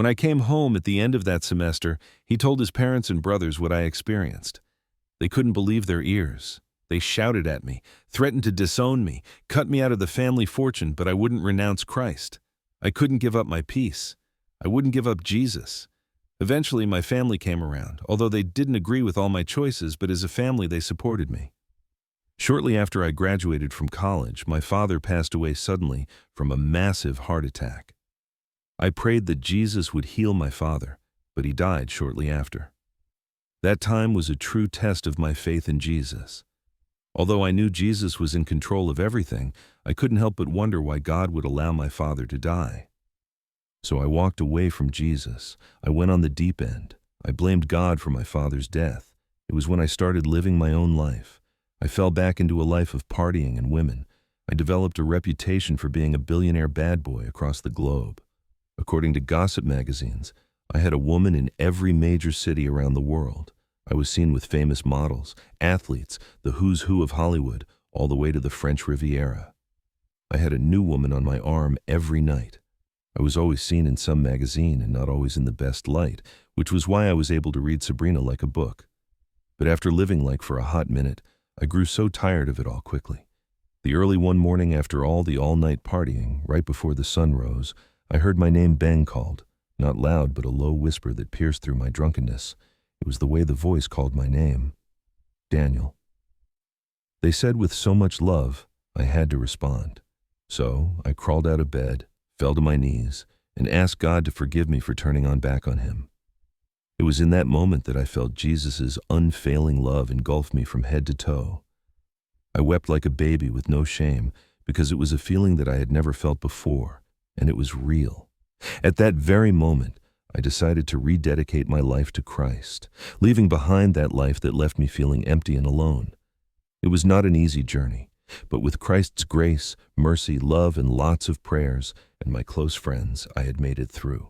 When I came home at the end of that semester, he told his parents and brothers what I experienced. They couldn't believe their ears. They shouted at me, threatened to disown me, cut me out of the family fortune, but I wouldn't renounce Christ. I couldn't give up my peace. I wouldn't give up Jesus. Eventually, my family came around, although they didn't agree with all my choices, but as a family, they supported me. Shortly after I graduated from college, my father passed away suddenly from a massive heart attack. I prayed that Jesus would heal my father, but he died shortly after. That time was a true test of my faith in Jesus. Although I knew Jesus was in control of everything, I couldn't help but wonder why God would allow my father to die. So I walked away from Jesus. I went on the deep end. I blamed God for my father's death. It was when I started living my own life. I fell back into a life of partying and women. I developed a reputation for being a billionaire bad boy across the globe. According to gossip magazines, I had a woman in every major city around the world. I was seen with famous models, athletes, the who's who of Hollywood, all the way to the French Riviera. I had a new woman on my arm every night. I was always seen in some magazine and not always in the best light, which was why I was able to read Sabrina like a book. But after living like for a hot minute, I grew so tired of it all quickly. The early one morning after all the all-night partying, right before the sun rose, I heard my name Ben called, not loud but a low whisper that pierced through my drunkenness. It was the way the voice called my name. Daniel. They said with so much love, I had to respond. So I crawled out of bed, fell to my knees, and asked God to forgive me for turning back on him. It was in that moment that I felt Jesus' unfailing love engulf me from head to toe. I wept like a baby with no shame because it was a feeling that I had never felt before, and it was real. At that very moment, I decided to rededicate my life to Christ, leaving behind that life that left me feeling empty and alone. It was not an easy journey, but with Christ's grace, mercy, love, and lots of prayers, and my close friends, I had made it through.